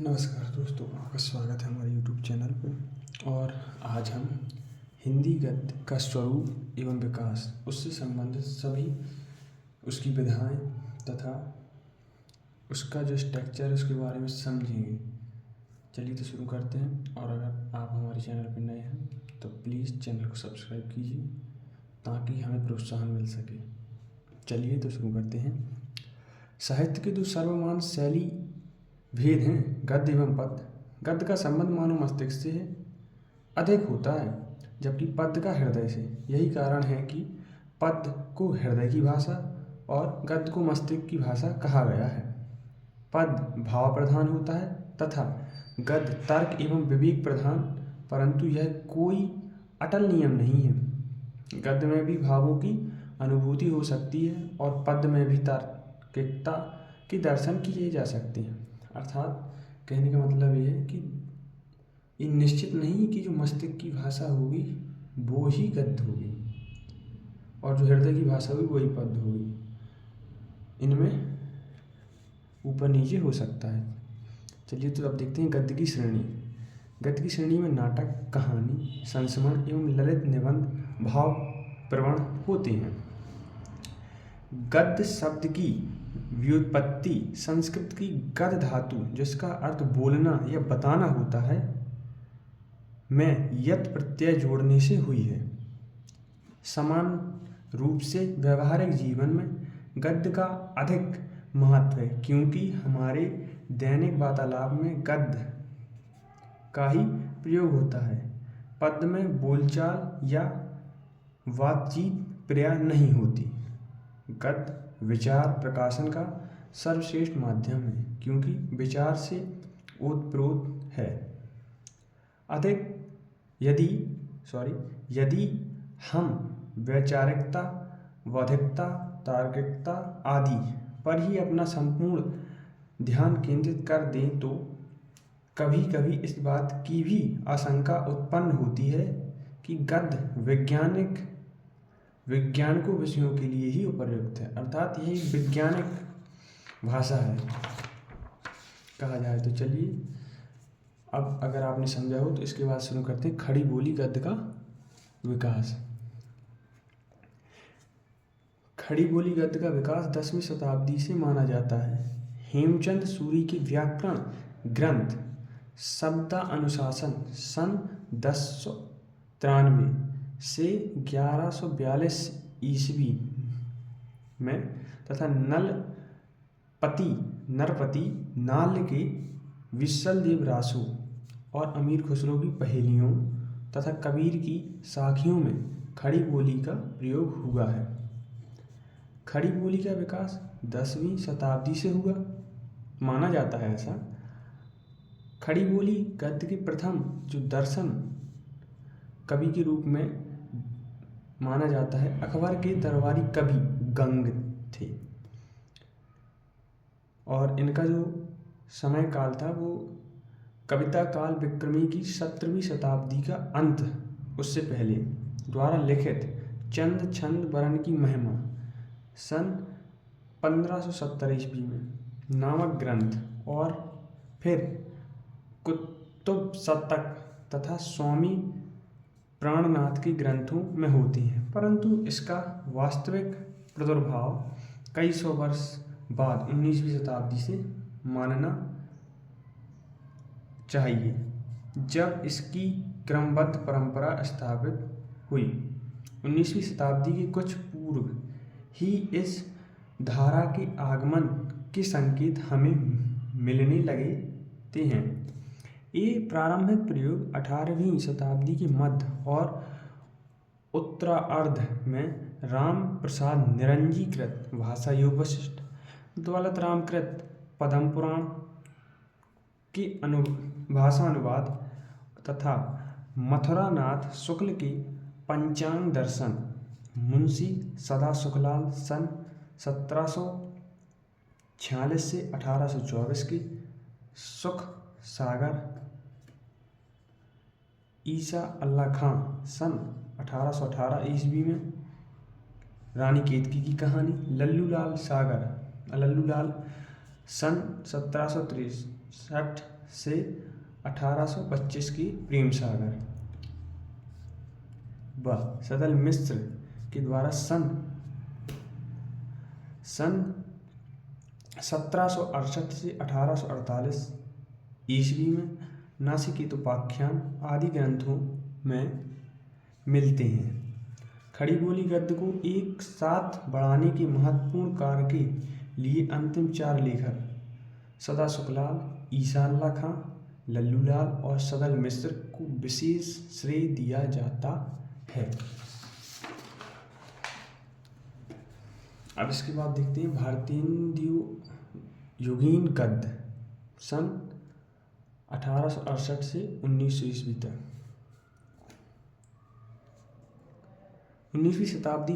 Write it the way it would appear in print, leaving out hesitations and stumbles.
नमस्कार दोस्तों, आपका स्वागत है हमारे YouTube चैनल पे। और आज हम हिंदी गद्य का स्वरूप एवं विकास, उससे संबंधित सभी उसकी विधाएं तथा उसका जो स्ट्रक्चर है उसके बारे में समझेंगे। चलिए तो शुरू करते हैं। और अगर आप हमारे चैनल पर नए हैं तो प्लीज़ चैनल को सब्सक्राइब कीजिए ताकि हमें प्रोत्साहन मिल सके। चलिए तो शुरू करते हैं। साहित्य के दो सर्वमान्य शैली भेद हैं, गद्य एवं पद्य। गद्य का संबंध मानव मस्तिष्क से अधिक होता है, जबकि पद्य का हृदय से। यही कारण है कि पद्य को हृदय की भाषा और गद्य को मस्तिष्क की भाषा कहा गया है। पद्य भाव प्रधान होता है तथा गद्य तर्क एवं विवेक प्रधान, परंतु यह कोई अटल नियम नहीं है। गद्य में भी भावों की अनुभूति हो सकती है और पद्य में भी तार्किकता के दर्शन किए जा सकते हैं। अर्थात कहने का मतलब ये है कि ये निश्चित नहीं कि जो मस्तिष्क की भाषा होगी वो ही गद्य होगी और जो हृदय की भाषा होगी वही पद्य होगी। इनमें ऊपर नीचे हो सकता है। चलिए तो अब देखते हैं गद्य की श्रेणी। गद्य की श्रेणी में नाटक, कहानी, संस्मरण एवं ललित निबंध भाव प्रवण होते हैं। गद्य शब्द की व्युत्पत्ति संस्कृत की गद धातु, जिसका अर्थ बोलना या बताना होता है, में यत प्रत्यय जोड़ने से हुई है। समान रूप से व्यवहारिक जीवन में गद्य का अधिक महत्व है, क्योंकि हमारे दैनिक वार्तालाप में गद्य का ही प्रयोग होता है। पद्य में बोलचाल या बातचीत प्राय नहीं होती। गद्य विचार प्रकाशन का सर्वश्रेष्ठ माध्यम है, क्योंकि विचार से ओतप्रोत है। यदि हम वैचारिकता, बौद्धिकता, तार्किकता आदि पर ही अपना संपूर्ण ध्यान केंद्रित कर दें तो कभी कभी इस बात की भी आशंका उत्पन्न होती है कि गद्य वैज्ञानिकों विषयों के लिए ही उपयुक्त है। अर्थात यही वैज्ञानिक भाषा है कहा जाए तो। चलिए अब अगर आपने समझा हो तो इसके बाद शुरू करते हैं खड़ी बोली गद्य का विकास। खड़ी बोली गद्य का विकास 10वीं शताब्दी से माना जाता है। हेमचंद सूरी के व्याकरण ग्रंथ शब्दानुशासन सन 1093 से 1142 ईस्वी में तथा नरपति नाल के विसल देव रासो और अमीर खुसरो की पहेलियों तथा कबीर की साखियों में खड़ी बोली का प्रयोग हुआ है। खड़ी बोली का विकास 10वीं शताब्दी से हुआ माना जाता है। ऐसा खड़ी बोली गद्य के प्रथम जो दर्शन कवि के रूप में माना जाता है, अकबर के दरबारी कवि गंग थे। और इनका जो समय काल था वो कविता काल विक्रमी की 17वीं शताब्दी का अंत, उससे पहले द्वारा लिखित चंद छंद बरन की महिमा सन 1570 ईस्वी में नामक ग्रंथ और फिर कुतुब शतक तथा स्वामी प्राणनाथ के ग्रंथों में होती है, परंतु इसका वास्तविक प्रादुर्भाव कई सौ वर्ष बाद 19वीं शताब्दी से मानना चाहिए, जब इसकी क्रमबद्ध परंपरा स्थापित हुई। 19वीं शताब्दी के कुछ पूर्व ही इस धारा के आगमन के संकेत हमें मिलने लगते हैं। ये प्रारंभिक प्रयोग 18वीं शताब्दी के मध्य और उत्तरार्ध में राम प्रसाद निरंजी कृत भाषा योग वशिष्ठ, दौलत राम कृत पद्म पुराण के भाषा अनुवाद तथा मथुरानाथ शुक्ल के पंचांग दर्शन, मुंशी सदा सुखलाल सन 1746 से 1824 की सुख सागर, ईसा अल्लाह खां सन 1818 ईस्वी में रानी केतकी की कहानी, लल्लू लाल सन 1763 से 1825 की प्रेम सागर व सदल मिश्र के द्वारा सन 1768 से 1848 ईस्वी में नासिकेतोपाख्यान आदि ग्रंथों में मिलते हैं। खड़ी बोली गद्य को एक साथ बढ़ाने के महत्वपूर्ण कार्य के लिए अंतिम 4 लेखक सदा सुखलाल, ईशानला खां, लल्लूलाल और सदल मिश्र को विशेष श्रेय दिया जाता है। अब इसके बाद देखते हैं भारतेंदु योगीन गद्य सन 1868 से 1900 ईस्वी तक। 19वीं शताब्दी